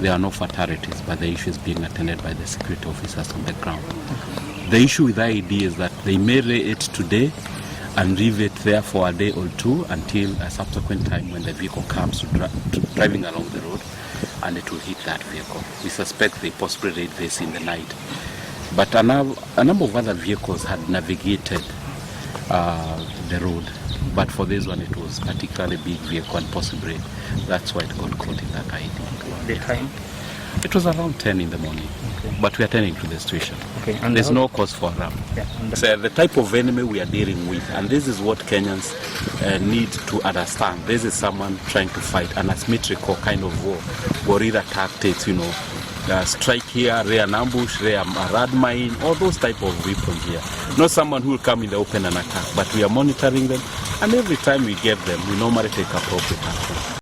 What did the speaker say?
there are no fatalities, but the issue is being attended by the security officers on the ground. The issue with IED is that they may lay it today and leave it there for a day or two until a subsequent time when the vehicle comes to driving along the road, and it will hit that vehicle. We suspect they possibly laid this in the night. But a number of other vehicles had navigated the road. But for this one, it was particularly big vehicle, and possibly that's why it got caught in that IED. The time? It was around 10 in the morning. Okay. But we are attending to the situation. Okay. And there's no cause for alarm. Yeah. So the type of enemy we are dealing with, and this is what Kenyans need to understand. This is someone trying to fight an asymmetrical kind of war, guerrilla tactics, strike here, lay an ambush, lay a rad mine, all those type of weapons here. Not someone who will come in the open and attack, but we are monitoring them, and every time we get them, we normally take appropriate action.